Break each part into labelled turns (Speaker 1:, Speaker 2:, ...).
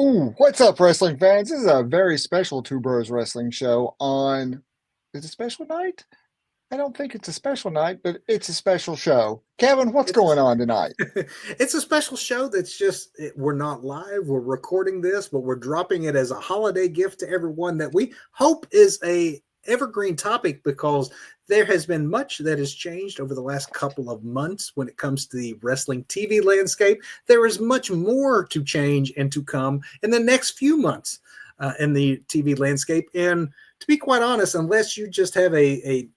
Speaker 1: Ooh, what's up, wrestling fans? This is a very special Two Bros Wrestling show on. Is it special night? I don't think it's a special night, but it's a special show. Kevin, what's going
Speaker 2: It's
Speaker 1: on tonight?
Speaker 2: it's a special show that's we're not live. We're recording this, but we're dropping it as a holiday gift to everyone that we hope is a evergreen topic because there has been much that has changed over the last couple of months when it comes to the wrestling TV landscape. There is much more to change and to come in the next few months in the TV landscape. And to be quite honest, unless you just have a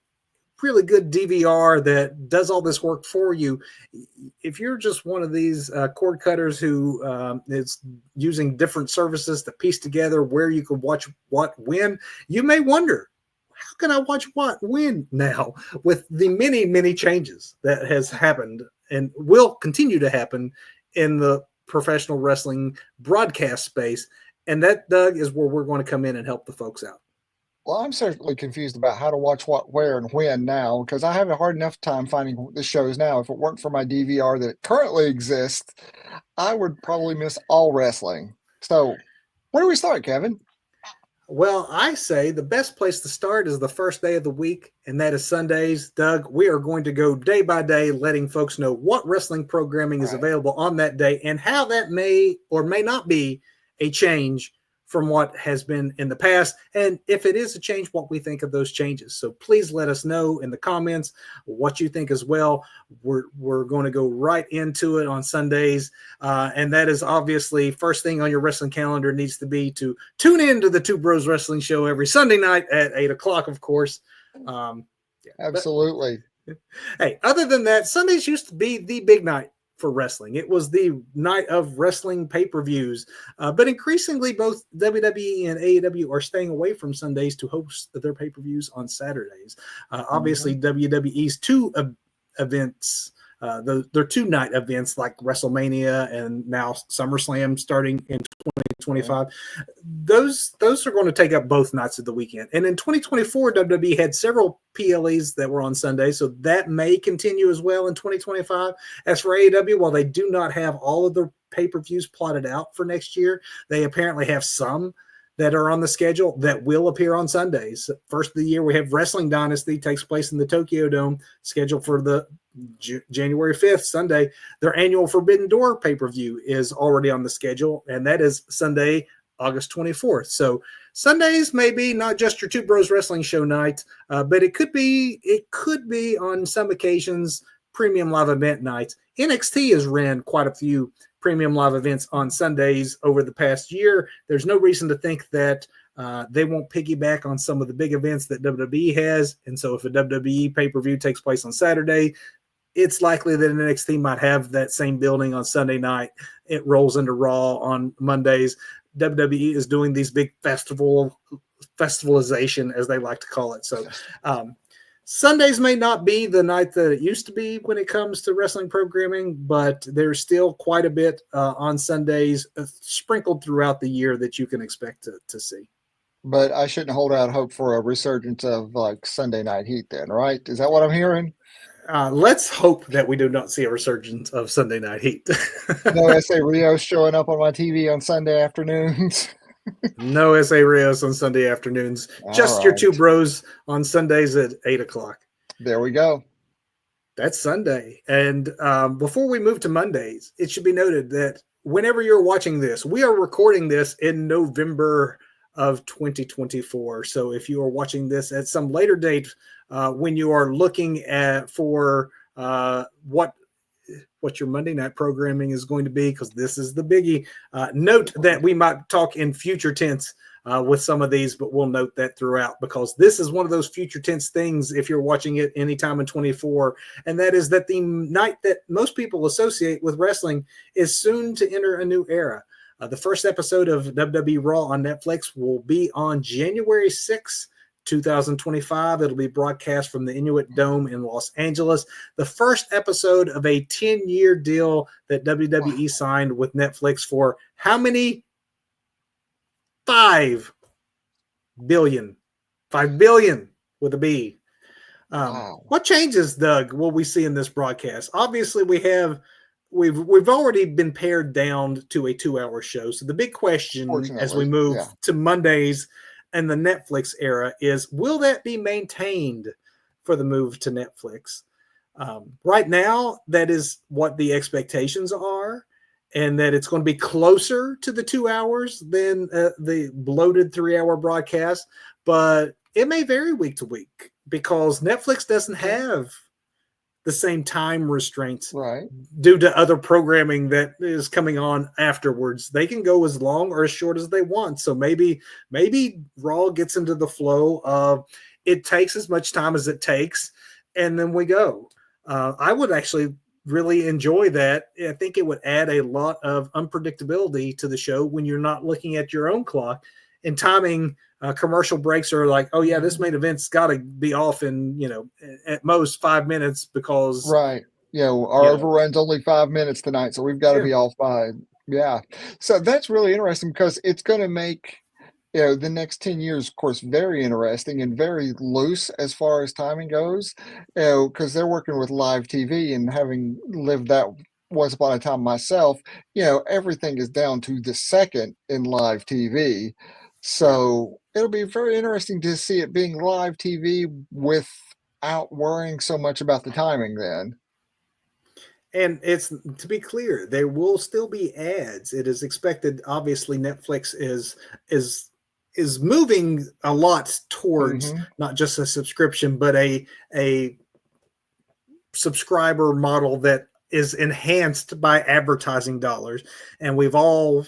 Speaker 2: really good DVR that does all this work for you. If you're just one of these cord cutters who is using different services to piece together where you can watch what when, you may wonder, how can I watch what when now with the many changes that has happened and will continue to happen in the professional wrestling broadcast space. And that, Doug, is where we're going to come in and help the folks out.
Speaker 1: Well, I'm certainly confused about how to watch what, where, and when now because I have a hard enough time finding the shows now. If it weren't for my DVR that currently exists, I would probably miss all wrestling. So, where do we start, Kevin?
Speaker 2: Well, I say the best place to start is the first day of the week, and that is Sundays. Doug, we are going to go day by day, letting folks know what wrestling programming
Speaker 1: All
Speaker 2: is
Speaker 1: right.
Speaker 2: available on that day and how that may or may not be a change from what has been in the past. And if it is a change, what we think of those changes. So please let us know in the comments what you think as well. We're going to go right into it on Sundays. And that is obviously first thing on your wrestling calendar needs to be to tune in to the Two Bros Wrestling Show every Sunday night at 8 o'clock, of course. Yeah, but
Speaker 1: Absolutely.
Speaker 2: hey, other than that, Sundays used to be the big night for wrestling. It was the night of wrestling pay-per-views, but increasingly both WWE and AEW are staying away from Sundays to host their pay-per-views on Saturdays. Obviously,
Speaker 1: Mhm.
Speaker 2: WWE's events, their two-night events like WrestleMania and now SummerSlam starting in
Speaker 1: Right.
Speaker 2: 2025. Those are going to take up both nights of the weekend. And in 2024, WWE had several PLEs that were on Sunday, so that may continue as well in 2025. As for AEW, while they do not have all of their pay-per-views plotted out for next year, they apparently have some that are on the schedule that will appear on Sundays. First of the year, we have Wrestling Dynasty takes place in the Tokyo Dome, scheduled for the January 5th, Sunday. Their annual Forbidden Door pay-per-view is already on the schedule, and that is Sunday, August 24th. So Sundays may be not just your Two Bros Wrestling Show night, but it could be on some occasions premium live event nights. NXT has ran quite a few premium live events on Sundays over the past year. There's no reason to think that they won't piggyback on some of the big events that WWE has. And so if a WWE pay-per-view takes place on Saturday, it's likely that NXT might have that same building on Sunday night. It rolls into Raw on Mondays. WWE is doing these big festivalization, as they like to call it. So Sundays may not be the night that it used to be when it comes to wrestling programming, but there's still quite a bit on Sundays sprinkled throughout the year that you can expect to see.
Speaker 1: But I shouldn't hold out hope for a resurgence of like Sunday Night Heat then, right? Is that what I'm hearing?
Speaker 2: Let's hope that we do not see a resurgence of Sunday Night Heat.
Speaker 1: No SA Rios showing up on my TV on Sunday afternoons.
Speaker 2: No SA Rios on Sunday afternoons.
Speaker 1: All
Speaker 2: Just your two
Speaker 1: right.
Speaker 2: bros on Sundays at 8 o'clock.
Speaker 1: There we go.
Speaker 2: That's Sunday. And before we move to Mondays, it should be noted that whenever you're watching this, we are recording this in November of 2024. So if you are watching this at some later date, when you are looking at for what your Monday night programming is going to be, because this is the biggie. Note that we might talk in future tense with some of these, but we'll note that throughout because this is one of those future tense things if you're watching it anytime in 24, and that is that the night that most people associate with wrestling is soon to enter a new era. The first episode of WWE Raw on Netflix will be on January 6th, 2025. It'll be broadcast from the Inuit Dome in Los Angeles. The first episode of a 10-year deal that WWE
Speaker 1: Wow.
Speaker 2: signed with Netflix for how many? 5 billion. 5 billion with a B.
Speaker 1: Wow.
Speaker 2: What changes, Doug, will we see in this broadcast? Obviously, we have we've already been pared down to a 2-hour show. So the big question as we
Speaker 1: Fortunately,
Speaker 2: move
Speaker 1: yeah.
Speaker 2: to Mondays and the Netflix era is, will that be maintained for the move to Netflix? Right now, that is what the expectations are, and that it's going to be closer to the 2 hours than the bloated 3-hour broadcast. But it may vary week to week because Netflix doesn't have the same time restraints
Speaker 1: Right.
Speaker 2: due to other programming that is coming on afterwards. They can go as long or as short as they want. So maybe Raw gets into the flow of it takes as much time as it takes, and then we go. I would actually really enjoy that. I think it would add a lot of unpredictability to the show when you're not looking at your own clock and timing. Commercial breaks are like, oh yeah, this main event's got to be off in at most 5 minutes because
Speaker 1: Right. Our overrun's only 5 minutes tonight, so we've got to be off by. Yeah. So that's really interesting because it's going to make the next 10 years, of course, very interesting and very loose as far as timing goes. Because they're working with live TV, and having lived that once upon a time myself, everything is down to the second in live TV. So it'll be very interesting to see it being live TV without worrying so much about the timing then.
Speaker 2: And it's, to be clear, there will still be ads. It is expected. Obviously, Netflix is moving a lot towards not just a subscription, but a subscriber model that is enhanced by advertising dollars. And we've all,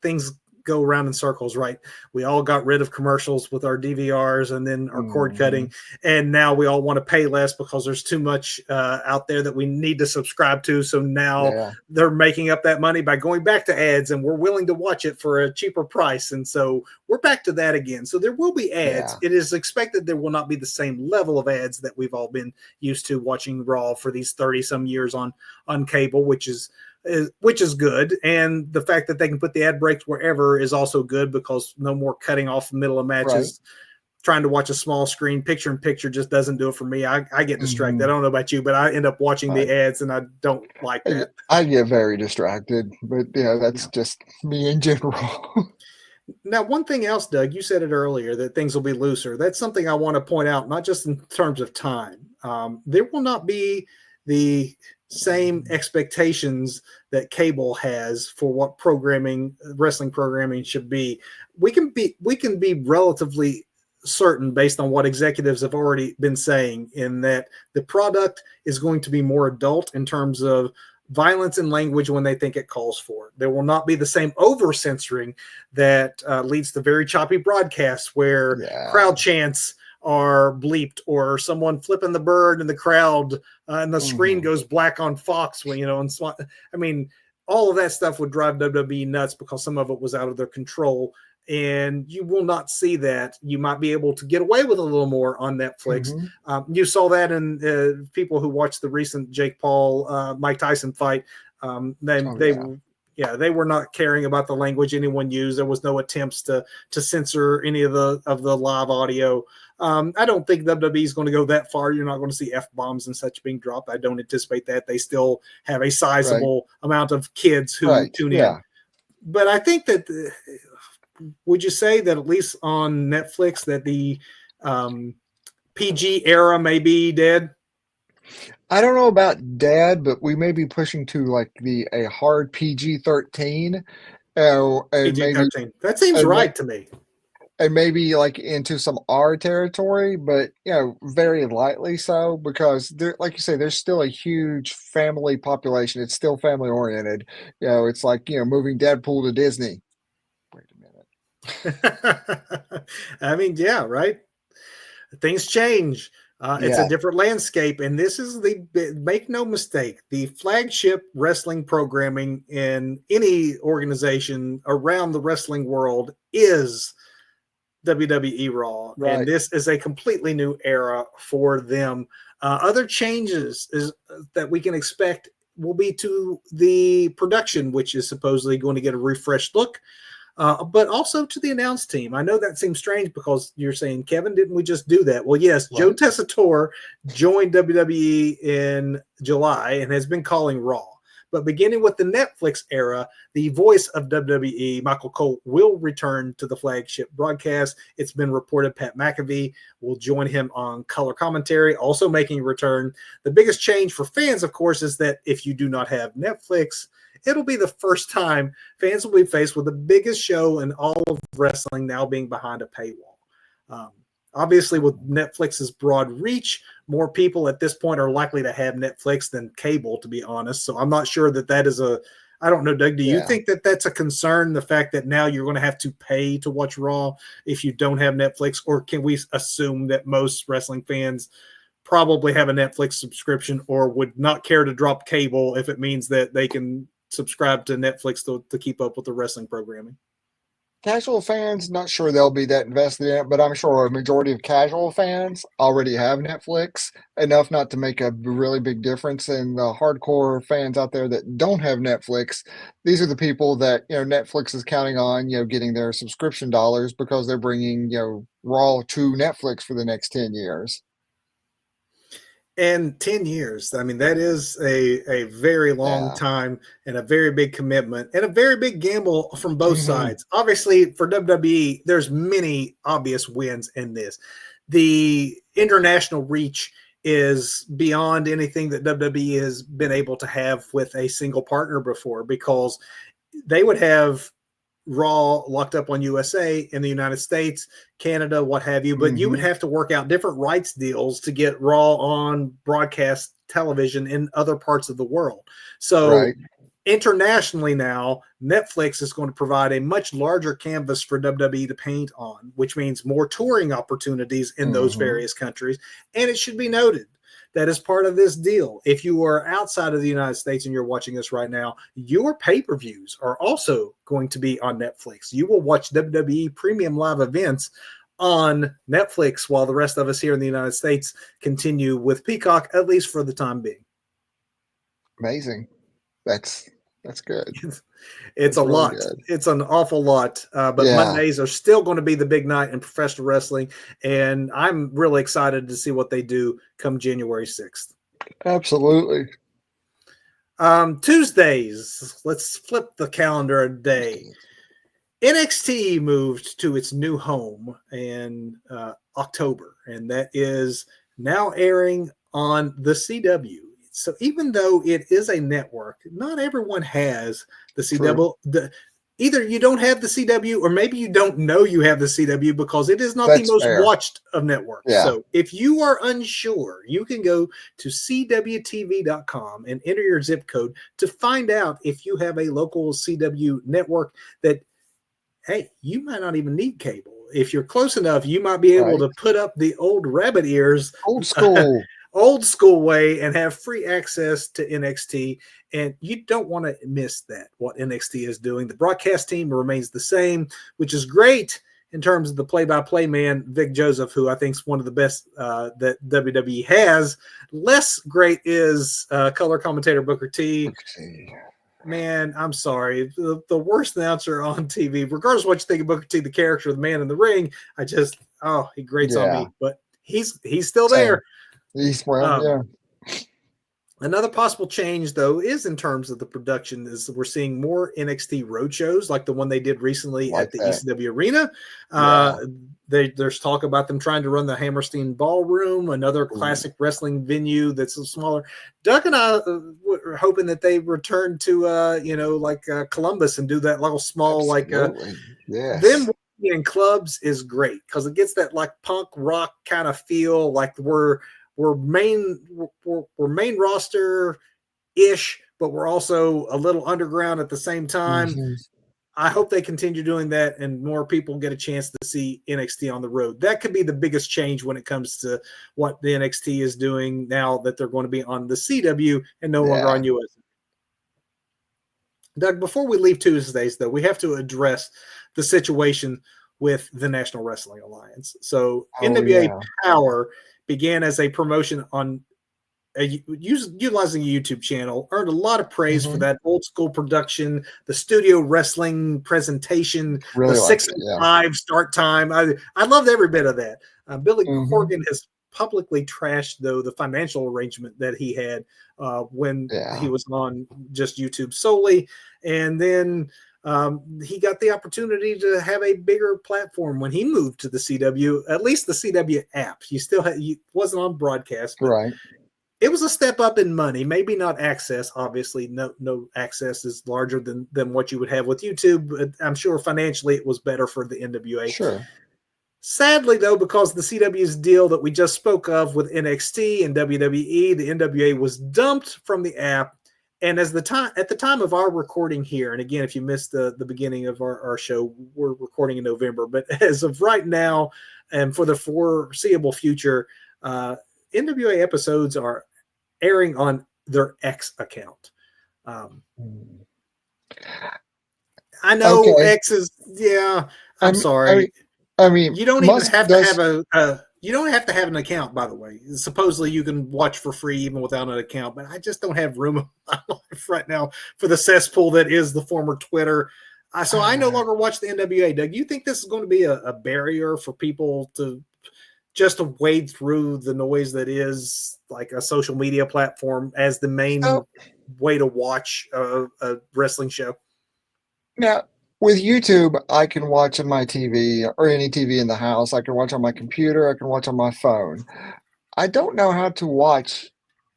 Speaker 2: things go around in circles, right? We all got rid of commercials with our DVRs and then our cord cutting. And now we all want to pay less because there's too much out there that we need to subscribe to. So now they're making up that money by going back to ads, and we're willing to watch it for a cheaper price. And so we're back to that again. So there will be ads. It is expected there will not be the same level of ads that we've all been used to watching Raw for these 30 some years on cable, which is good. And the fact that they can put the ad breaks wherever is also good, because no more cutting off the middle of matches. Trying to watch a small screen picture in picture just doesn't do it for me. I get distracted. I don't know about you, but I end up watching the ads, and I don't like that.
Speaker 1: I get very distracted, but that's just me in general.
Speaker 2: Now, one thing else, Doug, you said it earlier that things will be looser. That's something I want to point out, not just in terms of time. There will not be the same expectations that cable has for what wrestling programming should be. We can be relatively certain, based on what executives have already been saying, in that the product is going to be more adult in terms of violence and language when they think it calls for it. There will not be the same over censoring that leads to very choppy broadcasts where crowd chants are bleeped, or someone flipping the bird in the crowd and the screen goes black on Fox when, I mean, all of that stuff would drive WWE nuts because some of it was out of their control, and you will not see that. You might be able to get away with a little more on Netflix. You saw that in people who watched the recent Jake Paul, Mike Tyson fight. They were not caring about the language anyone used. There was no attempts to censor any of the live audio. I don't think WWE is going to go that far. You're not going to see F-bombs and such being dropped. I don't anticipate that. They still have a sizable amount of kids who tune in. But I think that, would you say that at least on Netflix that the PG era may be dead?
Speaker 1: I don't know about dead, but we may be pushing to like a hard PG-13.
Speaker 2: PG-13. That seems right to me.
Speaker 1: And maybe like into some R territory, but very lightly so, because there, like you say, there's still a huge family population. It's still family oriented. It's like moving Deadpool to Disney. Wait a
Speaker 2: minute. I mean, yeah, right. Things change. It's a different landscape, and this is make no mistake, the flagship wrestling programming in any organization around the wrestling world is WWE Raw, and this is a completely new era for them. Other changes that we can expect will be to the production, which is supposedly going to get a refreshed look, but also to the announce team. I know that seems strange because you're saying, Kevin, didn't we just do that? Well, yes, Joe Tessitore joined WWE in July and has been calling Raw. But beginning with the Netflix era, the voice of WWE, Michael Cole, will return to the flagship broadcast. It's been reported Pat McAfee will join him on color commentary, also making a return. The biggest change for fans, of course, is that if you do not have Netflix, it'll be the first time fans will be faced with the biggest show in all of wrestling now being behind a paywall. Obviously, with Netflix's broad reach, more people at this point are likely to have Netflix than cable, to be honest. So I'm not sure that is I don't know, Doug, do you think that that's a concern, the fact that now you're going to have to pay to watch Raw if you don't have Netflix? Or can we assume that most wrestling fans probably have a Netflix subscription or would not care to drop cable if it means that they can subscribe to Netflix to keep up with the wrestling programming?
Speaker 1: Casual fans, not sure they'll be that invested in it, but I'm sure a majority of casual fans already have Netflix, enough not to make a really big difference. And the hardcore fans out there that don't have Netflix, these are the people that, Netflix is counting on, getting their subscription dollars because they're bringing, Raw to Netflix for the next 10 years.
Speaker 2: And 10 years, I mean, that is a very long time and a very big commitment and a very big gamble from both sides. Obviously, for WWE, there's many obvious wins in this. The international reach is beyond anything that WWE has been able to have with a single partner before, because they would have Raw locked up on USA in the United States, Canada, what have you, but you would have to work out different rights deals to get Raw on broadcast television in other parts of the world. So internationally now, Netflix is going to provide a much larger canvas for WWE to paint on, which means more touring opportunities in those various countries. And it should be noted that as part of this deal, if you are outside of the United States and you're watching this right now, your pay-per-views are also going to be on Netflix. You will watch WWE premium live events on Netflix while the rest of us here in the United States continue with Peacock, at least for the time being.
Speaker 1: Amazing. That's good.
Speaker 2: It's a really lot. Good. It's an awful lot. But Mondays are still going to be the big night in professional wrestling. And I'm really excited to see what they do come January 6th.
Speaker 1: Absolutely.
Speaker 2: Tuesdays, let's flip the calendar a day. NXT moved to its new home in October, and that is now airing on the CW. So even though it is a network, not everyone has the CW. Either you don't have the CW, or maybe you don't know you have the CW because it is not the most watched of networks. Yeah. So if you are unsure, you can go to cwtv.com and enter your zip code to find out if you have a local CW network that, hey, you might not even need cable. If you're close enough, you might be able to put up the old rabbit ears. Old school way and have free access to NXT, and you don't want to miss that, what NXT is doing. The broadcast team remains the same, which is great in terms of the play-by-play man, Vic Joseph, who I think is one of the best that WWE has. Less great is color commentator Booker T. Man, I'm sorry. The worst announcer on TV, regardless of what you think of Booker T, the character, the man in the ring, he grates on me. But he's still there. Another possible change, though, is in terms of the production. Is we're seeing more NXT road shows like the one they did recently at the ECW Arena. There's talk about them trying to run the Hammerstein Ballroom, another classic wrestling venue that's smaller. Doug and I were hoping that they return to Columbus and do that little small them in clubs is great because it gets that like punk rock kind of feel, like we're main roster ish, but we're also a little underground at the same time. I hope they continue doing that and more people get a chance to see NXT on the road. That could be the biggest change when it comes to what the NXT is doing now that they're going to be on the CW and no longer on USA. Doug, before we leave Tuesdays, though, we have to address the situation with the National Wrestling Alliance. So NWA Power began as a promotion on utilizing a YouTube channel, earned a lot of praise for that old school production, the studio wrestling presentation, the 6 and 5 start time. I loved every bit of that. Billy Corgan has publicly trashed, though, the financial arrangement that he had when he was on just YouTube solely. And then he got the opportunity to have a bigger platform when he moved to the CW, at least the CW app. You wasn't on broadcast, but
Speaker 1: right.
Speaker 2: It was a step up in money, maybe not access. Obviously, no access is larger than what you would have with YouTube. But I'm sure financially it was better for the NWA.
Speaker 1: Sure.
Speaker 2: Sadly, though, because the CW's deal that we just spoke of with NXT and WWE, the NWA was dumped from the app. And at the time of our recording here, and again, if you missed the beginning of our show, we're recording in November. But as of right now, and for the foreseeable future, NWA episodes are airing on their X account. I know X is, I'm sorry.
Speaker 1: I mean,
Speaker 2: you don't even have to have you don't have to have an account, by the way. Supposedly you can watch for free even without an account, but I just don't have room in my life right now for the cesspool that is the former Twitter. So I no longer watch the NWA. Doug, you think this is going to be a barrier for people to just to wade through the noise that is like a social media platform as the main way to watch a wrestling show?
Speaker 1: Now, with YouTube, I can watch on my TV or any TV in the house. I can watch on my computer. I can watch on my phone. I don't know how to watch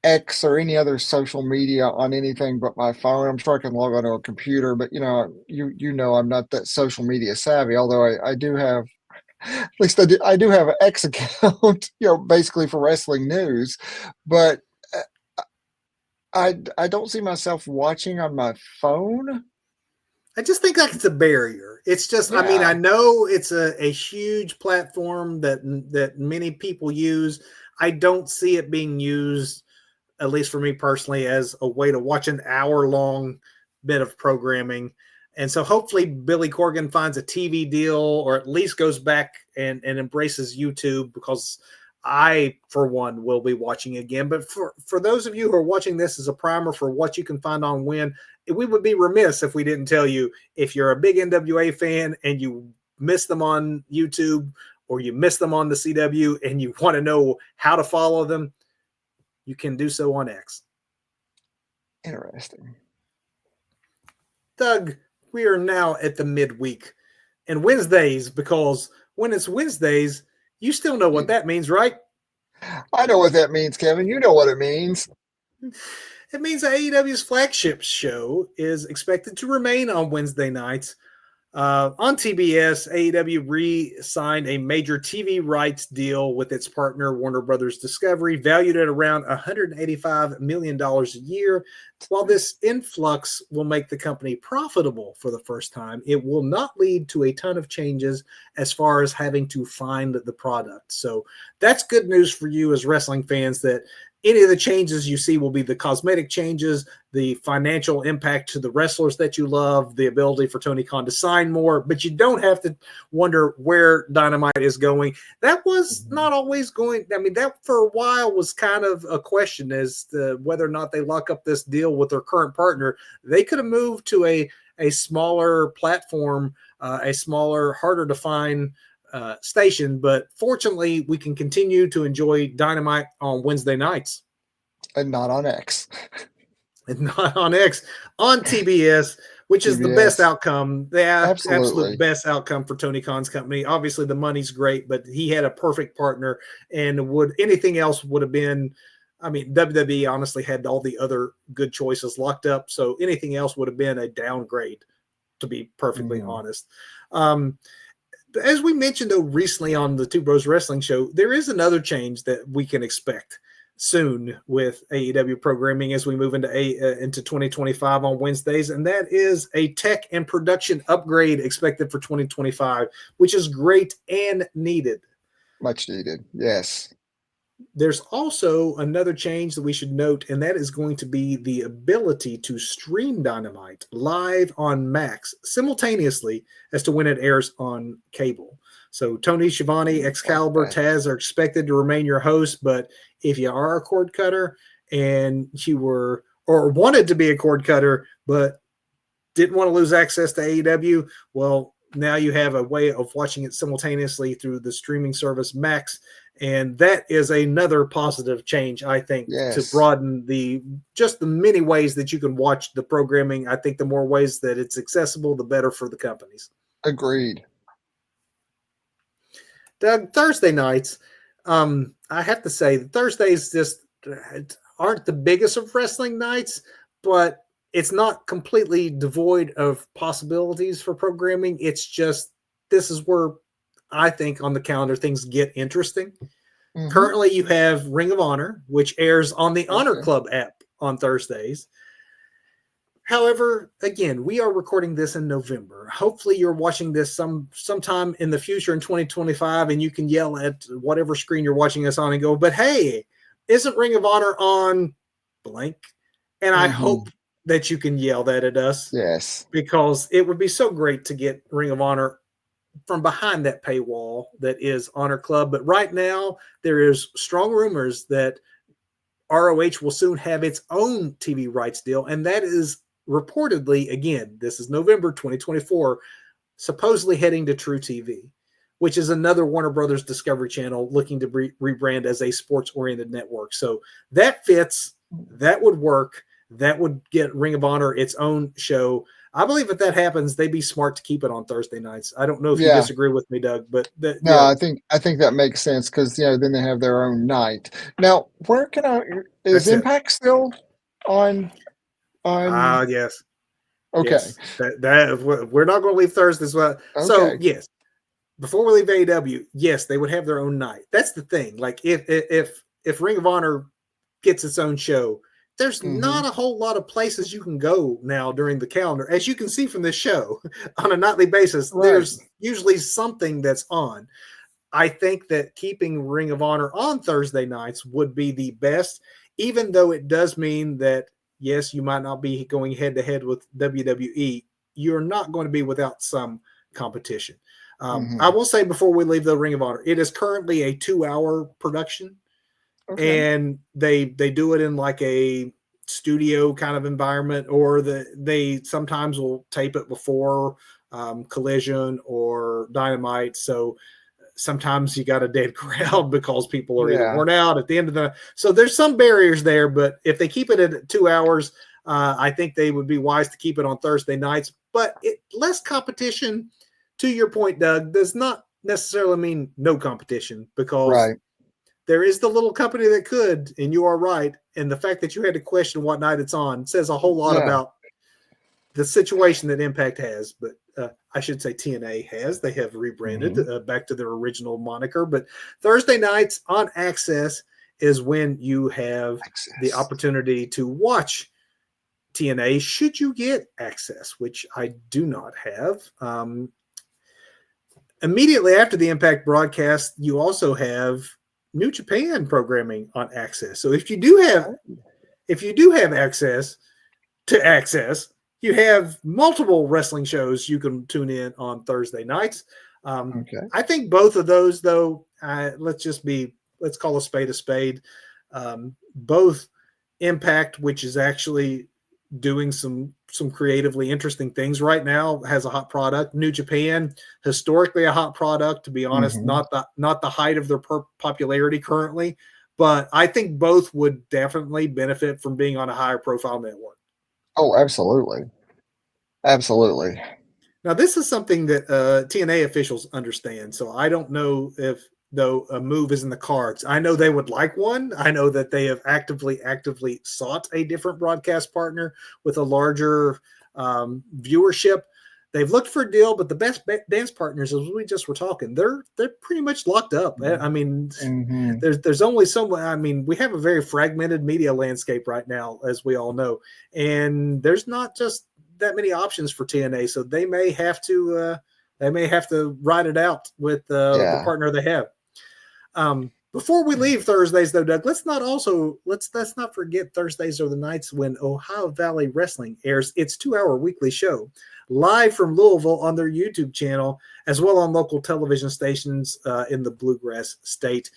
Speaker 1: X or any other social media on anything but my phone. I'm sure I can log onto a computer, but you know I'm not that social media savvy. Although I do have, at least I do have an X account, basically for wrestling news. But I don't see myself watching on my phone.
Speaker 2: I just think like it's a barrier. It's just, I mean, I know it's a huge platform that many people use. I don't see it being used, at least for me personally, as a way to watch an hour-long bit of programming. And so hopefully Billy Corgan finds a TV deal or at least goes back and embraces YouTube, because I, for one, will be watching again. But for those of you who are watching this as a primer for what you can find on Win, we would be remiss if we didn't tell you, if you're a big NWA fan and you miss them on YouTube or you miss them on the CW and you want to know how to follow them, you can do so on X.
Speaker 1: Interesting.
Speaker 2: Doug, we are now at the midweek and Wednesdays, because when it's Wednesdays, you still know what that means, right?
Speaker 1: I know what that means, Kevin. You know what it means.
Speaker 2: It means AEW's flagship show is expected to remain on Wednesday nights. On TBS, AEW re-signed a major TV rights deal with its partner, Warner Brothers Discovery, valued at around $185 million a year. While this influx will make the company profitable for the first time, it will not lead to a ton of changes as far as having to find the product. So that's good news for you as wrestling fans, that any of the changes you see will be the cosmetic changes, the financial impact to the wrestlers that you love, the ability for Tony Khan to sign more, but you don't have to wonder where Dynamite is going. That was not always going. I mean, that for a while was kind of a question as to whether or not they lock up this deal with their current partner. They could have moved to a smaller platform, a smaller, harder to find station, but fortunately we can continue to enjoy Dynamite on Wednesday nights
Speaker 1: and not on X.
Speaker 2: And not on X, on TBS, which is the best outcome. Yeah, absolute best outcome for Tony Khan's company. Obviously the money's great, but he had a perfect partner, and anything else would have been, I mean, WWE honestly had all the other good choices locked up, so anything else would have been a downgrade, to be perfectly honest. As we mentioned, though, recently on the Two Bros Wrestling Show, there is another change that we can expect soon with AEW programming as we move into 2025 on Wednesdays, and that is a tech and production upgrade expected for 2025, which is great and needed.
Speaker 1: Much needed, yes.
Speaker 2: There's also another change that we should note, and that is going to be the ability to stream Dynamite live on Max simultaneously as to when it airs on cable. So Tony Schiavone, Excalibur, Taz are expected to remain your hosts, but if you are a cord cutter and you were or wanted to be a cord cutter but didn't want to lose access to AEW, well, now you have a way of watching it simultaneously through the streaming service Max. And that is another positive change, I think, to
Speaker 1: Yes.
Speaker 2: broaden the many ways that you can watch the programming. I think the more ways that it's accessible, the better for the companies.
Speaker 1: Agreed.
Speaker 2: Doug, Thursday nights, I have to say, Thursdays just aren't the biggest of wrestling nights, but it's not completely devoid of possibilities for programming. It's just, this is where I think on the calendar things get interesting.
Speaker 1: Mm-hmm.
Speaker 2: Currently, you have Ring of Honor, which airs on the Honor Club app on Thursdays. However, again, we are recording this in November. Hopefully, you're watching this sometime in the future in 2025, and you can yell at whatever screen you're watching us on and go, but hey, isn't Ring of Honor on blank? And I hope that you can yell that at us.
Speaker 1: Yes.
Speaker 2: Because it would be so great to get Ring of Honor from behind that paywall that is Honor Club. But right now, there is strong rumors that ROH will soon have its own TV rights deal, and that is reportedly, again, this is November 2024, supposedly heading to True TV, which is another Warner Brothers Discovery Channel looking to rebrand as a sports-oriented network. So that fits. That would work. That would get Ring of Honor its own show. I believe if that happens, they'd be smart to keep it on Thursday nights. I don't know if you disagree with me, Doug, but
Speaker 1: I think that makes sense because then they have their own night. Now, where is Impact still on?
Speaker 2: Yes.
Speaker 1: Okay.
Speaker 2: Yes. That we're not going to leave Thursdays. Well, okay. So yes, before we leave AEW, yes, they would have their own night. That's the thing. Like if Ring of Honor gets its own show, there's not a whole lot of places you can go now during the calendar. As you can see from this show on a nightly basis, there's usually something that's on. I think that keeping Ring of Honor on Thursday nights would be the best, even though it does mean that, yes, you might not be going head to head with WWE. You're not going to be without some competition. I will say before we leave the Ring of Honor, it is currently a 2-hour production. Okay. And they do it in like a studio kind of environment, or they sometimes will tape it before Collision or Dynamite. So sometimes you got a dead crowd because people are either worn out at the end of the. So there's some barriers there, but if they keep it at 2 hours, I think they would be wise to keep it on Thursday nights. But less competition, to your point, Doug, does not necessarily mean no competition, because there is the little company that could, and you are right. And the fact that you had to question what night it's on says a whole lot about the situation that Impact has. But I should say TNA has. They have rebranded back to their original moniker. But Thursday nights on Access is when you have the opportunity to watch TNA, should you get access, which I do not have. Immediately after the Impact broadcast, you also have New Japan programming on Access. So if you do have access to Access, you have multiple wrestling shows you can tune in on Thursday nights. I think both of those, though, let's call a spade a spade. Both Impact, which is actually doing some creatively interesting things right now, has a hot product. New Japan, historically a hot product, to be honest, not the height of their popularity currently, but I think both would definitely benefit from being on a higher profile network.
Speaker 1: Oh, absolutely. Absolutely.
Speaker 2: Now, this is something that TNA officials understand. So I don't know if, though, a move is in the cards. I know they would like one. I know that they have actively sought a different broadcast partner with a larger viewership. They've looked for a deal, but the best dance partners, as we just were talking, they're pretty much locked up. I mean, there's only so much. I mean, we have a very fragmented media landscape right now, as we all know, and there's not just that many options for TNA. So they may have to ride it out with the partner they have. Before we leave Thursdays, though, Doug, let's not forget Thursdays are the nights when Ohio Valley Wrestling airs its 2-hour weekly show. live from Louisville on their YouTube channel, as well on local television stations in the Bluegrass State.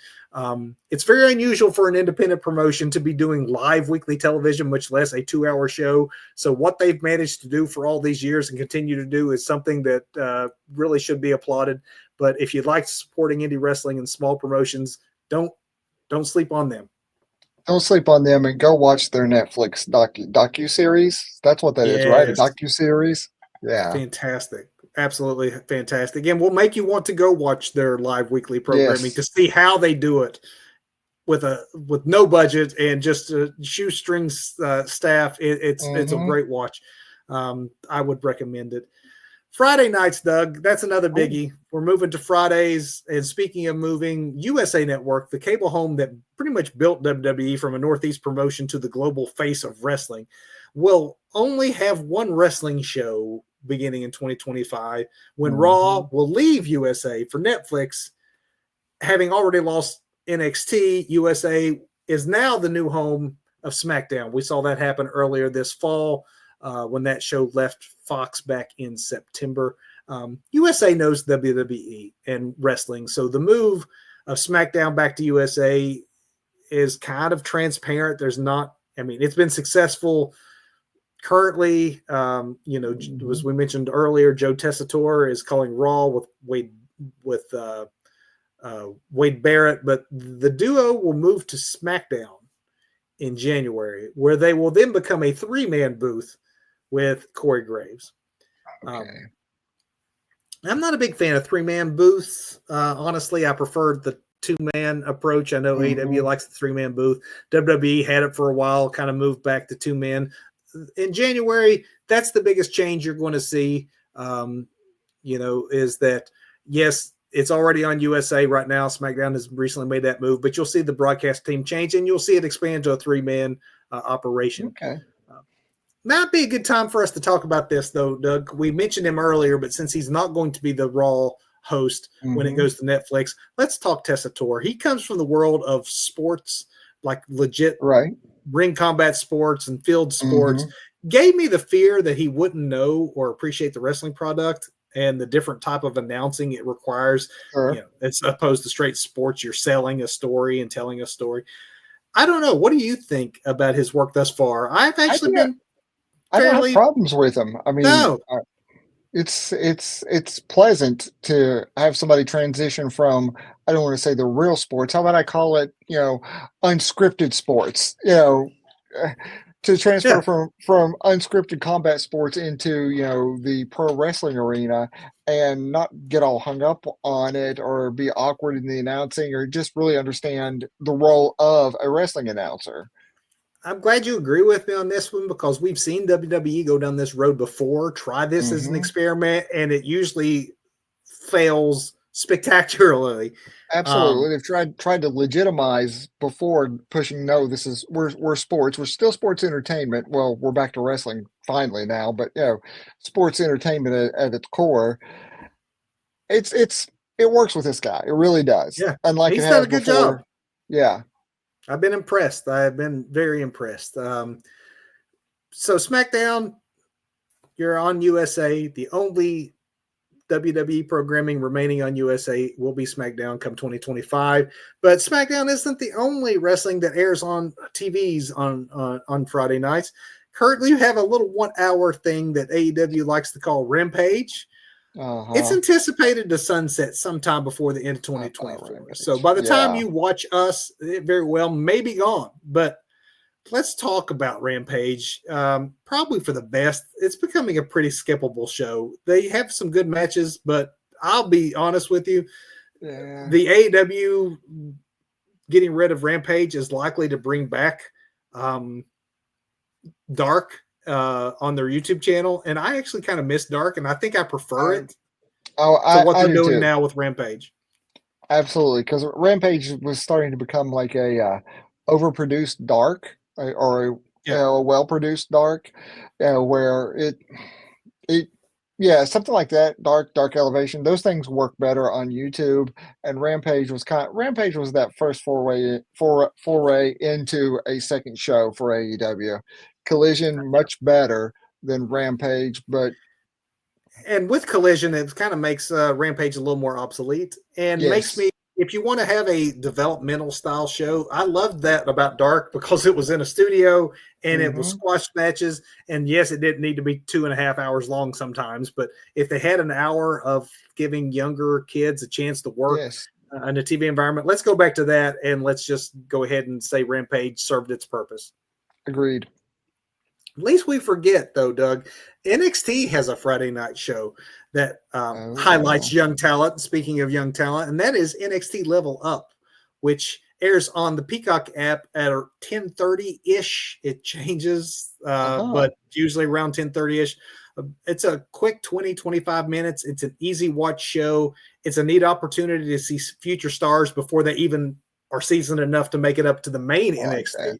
Speaker 2: It's very unusual for an independent promotion to be doing live weekly television, much less a 2-hour show. So what they've managed to do for all these years and continue to do is something that really should be applauded. But if you like supporting indie wrestling and small promotions, don't sleep on them.
Speaker 1: Don't sleep on them and go watch their Netflix docu-series. That's what that is, right? A
Speaker 2: Yes.
Speaker 1: docu-series? Yeah.
Speaker 2: Fantastic. Absolutely fantastic. And we'll make you want to go watch their live weekly programming
Speaker 1: Yes.
Speaker 2: to see how they do it with no budget and just a shoestring staff. It's a great watch. I would recommend it. Friday nights, Doug, that's another biggie. We're moving to Fridays. And speaking of moving, USA Network, the cable home that pretty much built WWE from a Northeast promotion to the global face of wrestling, will only have one wrestling show beginning in 2025 when Raw will leave USA for Netflix. Having already lost NXT, USA is now the new home of SmackDown. We saw that happen earlier this fall when that show left Fox back in September. USA knows WWE and wrestling, so the move of SmackDown back to USA is kind of transparent. There's not, I mean, it's been successful currently. As we mentioned earlier, Joe Tessitore is calling Raw with Wade Barrett, but the duo will move to SmackDown in January, where they will then become a 3-man booth with Corey Graves.
Speaker 1: Okay.
Speaker 2: I'm not a big fan of 3-man booths. Honestly, I prefer the 2-man approach. I know AEW likes the 3-man booth. WWE had it for a while, kind of moved back to 2-man. In January, that's the biggest change you're going to see, is that, yes, it's already on USA right now. SmackDown has recently made that move, but you'll see the broadcast team change, and you'll see it expand to a 3-man operation.
Speaker 1: Okay.
Speaker 2: Might be a good time for us to talk about this, though, Doug. We mentioned him earlier, but since he's not going to be the Raw host when it goes to Netflix, let's talk Tessitore. He comes from the world of sports, like legit ring combat sports and field sports. Gave me the fear that he wouldn't know or appreciate the wrestling product and the different type of announcing it requires. As opposed to straight sports, you're selling a story and telling a story. I don't know. What do you think about his work thus far? I've actually been
Speaker 1: I don't have problems with him. I mean, it's pleasant to have somebody transition from, I don't want to say the real sports. How about I call it, unscripted sports, to transfer from unscripted combat sports into, the pro wrestling arena and not get all hung up on it or be awkward in the announcing or just really understand the role of a wrestling announcer.
Speaker 2: I'm glad you agree with me on this one because we've seen WWE go down this road before, try this as an experiment, and it usually fails spectacularly.
Speaker 1: Absolutely. They've tried to legitimize before pushing, no, we're sports. We're still sports entertainment. Well, we're back to wrestling finally now, but sports entertainment at its core. It works with this guy. It really does.
Speaker 2: Yeah.
Speaker 1: Unlike
Speaker 2: he's
Speaker 1: it
Speaker 2: done
Speaker 1: has
Speaker 2: a good
Speaker 1: before.
Speaker 2: job.
Speaker 1: Yeah.
Speaker 2: I've been impressed. I've been very impressed. So SmackDown, you're on USA. The only WWE programming remaining on USA will be SmackDown come 2025. But SmackDown isn't the only wrestling that airs on TVs on Friday nights. Currently, you have a little 1-hour thing that AEW likes to call Rampage. It's anticipated to sunset sometime before the end of 2024. So by the time you watch us, it very well may be gone. But let's talk about Rampage. Probably for the best. It's becoming a pretty skippable show. They have some good matches, but I'll be honest with you. The AEW getting rid of Rampage is likely to bring back Dark on their YouTube channel, and I actually kind of miss Dark, and I think I prefer it to what they're doing now with Rampage.
Speaker 1: Absolutely, because Rampage was starting to become like a overproduced Dark or a well-produced Dark, where something like that. Dark Elevation, those things work better on YouTube. And Rampage was that first foray into a second show for AEW. Collision much better than Rampage, but
Speaker 2: And with Collision, it kind of makes Rampage a little more obsolete and makes
Speaker 1: Yes.
Speaker 2: me, if you want to have a developmental style show, I loved that about Dark because it was in a studio and it was
Speaker 1: Hmm.
Speaker 2: squash matches. And yes, it didn't need to be 2.5 hours long sometimes, but if they had an hour of giving younger kids a chance to work
Speaker 1: Yes.
Speaker 2: in a TV environment, let's go back to that and let's just go ahead and say Rampage served its purpose.
Speaker 1: Agreed.
Speaker 2: At least we forget, though, Doug, NXT has a Friday night show that
Speaker 1: Oh,
Speaker 2: highlights
Speaker 1: wow.
Speaker 2: young talent. Speaking of young talent, and that is NXT Level Up, which airs on the Peacock app at 10:30-ish. It changes,
Speaker 1: Uh-huh.
Speaker 2: but usually around 10:30-ish. It's a quick 20-25 minutes. It's an easy watch show. It's a neat opportunity to see future stars before they even are seasoned enough to make it up to the main
Speaker 1: Like that.
Speaker 2: NXT.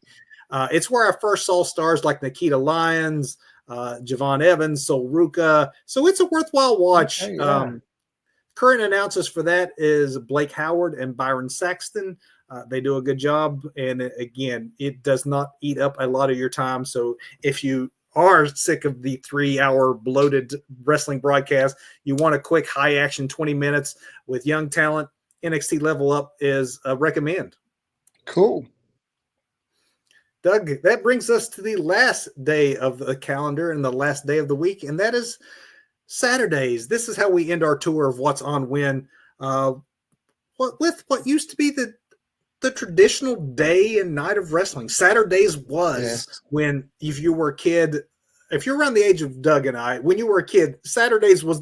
Speaker 2: It's where I first saw stars like Nikita Lyons, Javon Evans, Sol Ruka. So it's a worthwhile watch.
Speaker 1: Okay, yeah.
Speaker 2: Current announcers for that is Blake Howard and Byron Saxton. They do a good job. And again, it does not eat up a lot of your time. So if you are sick of the 3-hour bloated wrestling broadcast, you want a quick high action 20 minutes with young talent, NXT Level Up is a recommend.
Speaker 1: Cool.
Speaker 2: Doug, that brings us to the last day of the calendar and the last day of the week, and that is Saturdays. This is how we end our tour of what's on when. With what used to be the traditional day and night of wrestling. Saturdays was
Speaker 1: Yes.
Speaker 2: when, if you were a kid, if you're around the age of Doug and I, when you were a kid, Saturdays was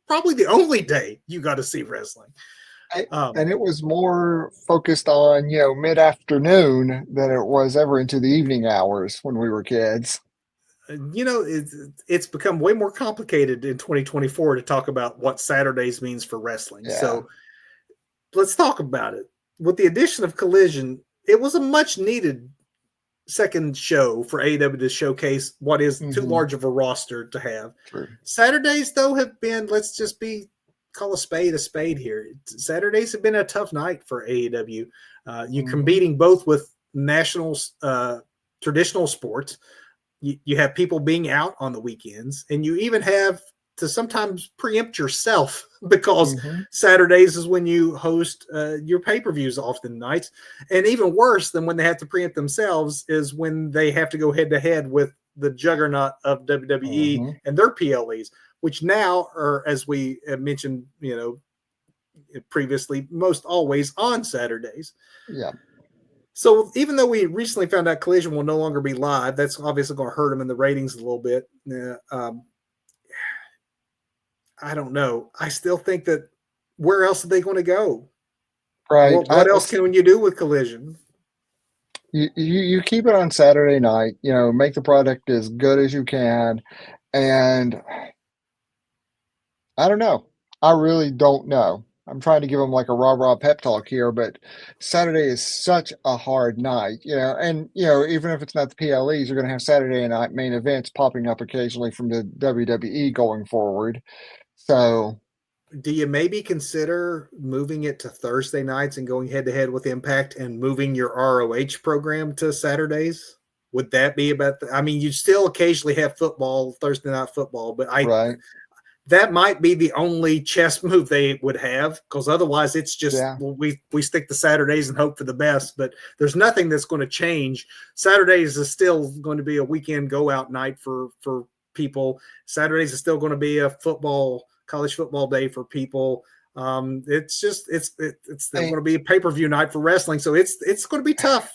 Speaker 2: probably the only day you got to see wrestling.
Speaker 1: And it was more focused on, mid-afternoon than it was ever into the evening hours when we were kids.
Speaker 2: It's become way more complicated in 2024 to talk about what Saturdays means for wrestling.
Speaker 1: Yeah.
Speaker 2: So let's talk about it. With the addition of Collision, it was a much needed second show for AEW to showcase what is too
Speaker 1: Hmm.
Speaker 2: large of a roster to have.
Speaker 1: True.
Speaker 2: Saturdays, though, have been, let's just call a spade here. Saturdays have been a tough night for AEW. You're competing both with national traditional sports. You have people being out on the weekends, and you even have to sometimes preempt yourself because Saturdays is when you host your pay-per-views often nights. And even worse than when they have to preempt themselves is when they have to go head-to-head with the juggernaut of WWE and their PLEs, which now are, as we have mentioned, previously, most always on Saturdays.
Speaker 1: Yeah.
Speaker 2: So even though we recently found out Collision will no longer be live, that's obviously going to hurt them in the ratings a little bit. I don't know. I still think that where else are they going to go?
Speaker 1: Right.
Speaker 2: What else can you do with Collision?
Speaker 1: You keep it on Saturday night, make the product as good as you can. And I don't know. I really don't know. I'm trying to give them like a rah-rah pep talk here, but Saturday is such a hard night, and even if it's not the PLEs, you're going to have Saturday night main events popping up occasionally from the WWE going forward. So,
Speaker 2: do you maybe consider moving it to Thursday nights and going head-to-head with Impact and moving your ROH program to Saturdays? Would that be about I mean, you still occasionally have football, Thursday night football, but
Speaker 1: right.
Speaker 2: that might be the only chess move they would have, because otherwise it's just,
Speaker 1: Yeah.
Speaker 2: well, we stick to Saturdays and hope for the best, but there's nothing that's going to change. Saturdays is still going to be a weekend go out night for people. Saturdays is still going to be a college football day for people. It's still going to be a pay-per-view night for wrestling. So it's going to be tough.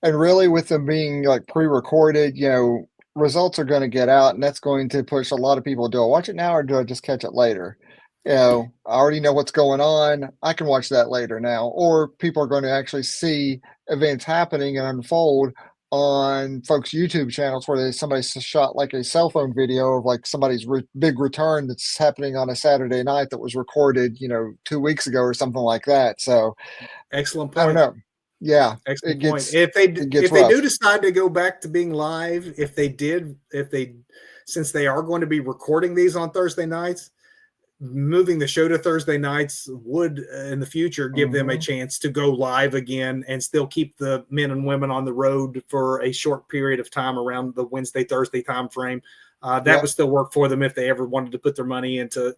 Speaker 1: And really with them being like pre-recorded, results are going to get out, and that's going to push a lot of people. Do I watch it now or do I just catch it later? I already know what's going on. I can watch that later now. Or people are going to actually see events happening and unfold on folks' YouTube channels where somebody shot like a cell phone video of like somebody's big return that's happening on a Saturday night that was recorded, 2 weeks ago or something like that. So
Speaker 2: excellent point.
Speaker 1: I don't know. Yeah,
Speaker 2: excellent point.
Speaker 1: It gets
Speaker 2: if
Speaker 1: rough.
Speaker 2: they do decide to go back to being live, since they are going to be recording these on Thursday nights, moving the show to Thursday nights would in the future give them a chance to go live again and still keep the men and women on the road for a short period of time around the Wednesday, Thursday time frame. That
Speaker 1: Yep.
Speaker 2: would still work for them if they ever wanted to put their money into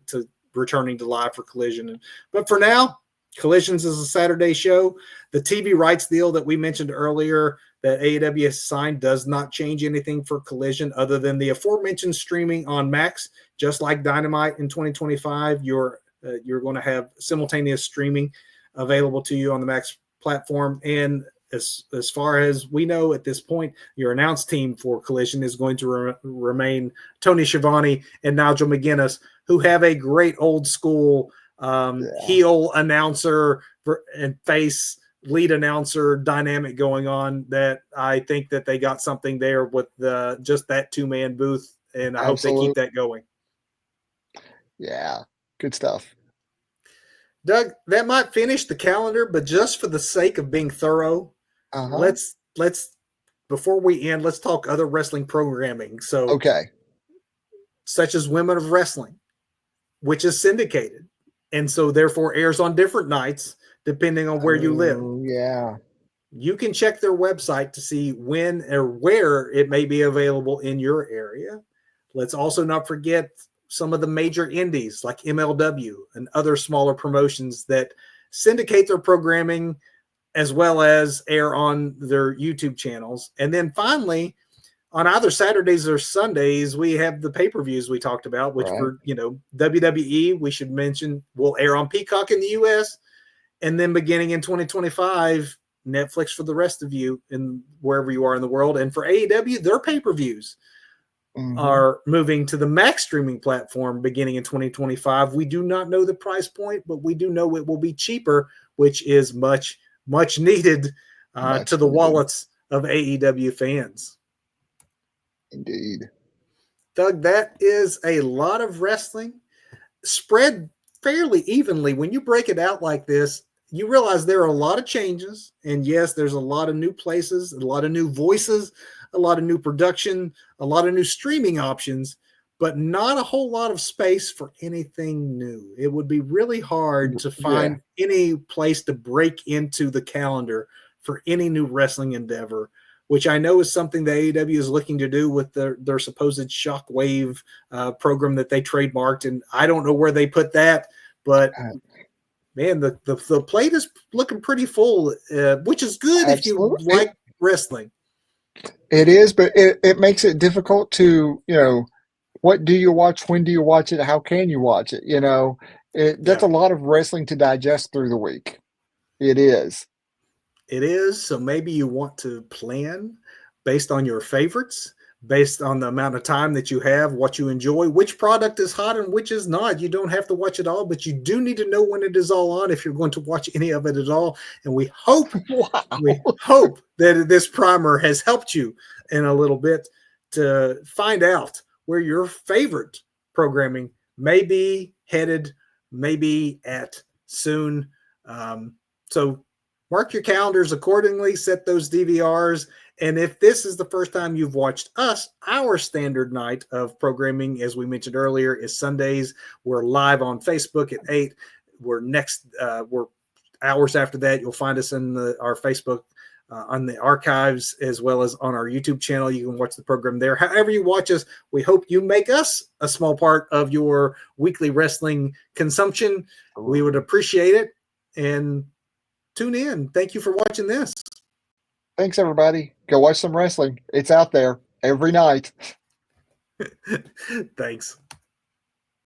Speaker 2: returning to live for Collision. But for now, Collisions is a Saturday show. The TV rights deal that we mentioned earlier that AEW has signed does not change anything for Collision other than the aforementioned streaming on Max. Just like Dynamite in 2025, you're going to have simultaneous streaming available to you on the Max platform. And as far as we know at this point, your announced team for Collision is going to remain Tony Schiavone and Nigel McGuinness, who have a great old school heel announcer and face lead announcer dynamic going on that I think that they got something there with just that 2-man booth, and I hope they keep that going.
Speaker 1: Yeah, good stuff.
Speaker 2: Doug, that might finish the calendar, but just for the sake of being thorough, let's before we end, let's talk other wrestling programming. So, such as Women of Wrestling, which is syndicated, and so therefore airs on different nights depending on where you live.
Speaker 1: Yeah.
Speaker 2: You can check their website to see when or where it may be available in your area. Let's also not forget some of the major indies like MLW and other smaller promotions that syndicate their programming as well as air on their YouTube channels. And then finally, on either Saturdays or Sundays, we have the pay-per-views we talked about, which for, WWE, we should mention, will air on Peacock in the US. And then beginning in 2025, Netflix for the rest of you in wherever you are in the world. And for AEW, their pay-per-views are moving to the Max streaming platform beginning in 2025. We do not know the price point, but we do know it will be cheaper, which is much, much needed to the wallets of AEW fans.
Speaker 1: Indeed.
Speaker 2: Doug, that is a lot of wrestling spread fairly evenly. When you break it out like this, you realize there are a lot of changes. And yes, there's a lot of new places, a lot of new voices, a lot of new production, a lot of new streaming options, but not a whole lot of space for anything new. It would be really hard to find any place to break into the calendar for any new wrestling endeavor, which I know is something that AEW is looking to do with their supposed Shockwave program that they trademarked. And I don't know where they put that, but man, the plate is looking pretty full, which is good if you like wrestling.
Speaker 1: It is, but it makes it difficult to, what do you watch? When do you watch it? How can you watch it? That's a lot of wrestling to digest through the week. It is.
Speaker 2: It is. So maybe you want to plan based on your favorites, based on the amount of time that you have, what you enjoy, which product is hot and which is not. You don't have to watch it all, but you do need to know when it is all on if you're going to watch any of it at all. And we hope that this primer has helped you in a little bit to find out where your favorite programming may be headed, maybe at soon. So mark your calendars accordingly, set those DVRs. And if this is the first time you've watched us, our standard night of programming, as we mentioned earlier, is Sundays. We're live on Facebook at 8. We're hours after that. You'll find us in our Facebook on the archives, as well as on our YouTube channel. You can watch the program there. However you watch us, we hope you make us a small part of your weekly wrestling consumption. We would appreciate it. And tune in. Thank you for watching this.
Speaker 1: Thanks, everybody. Go watch some wrestling. It's out there every night.
Speaker 2: Thanks.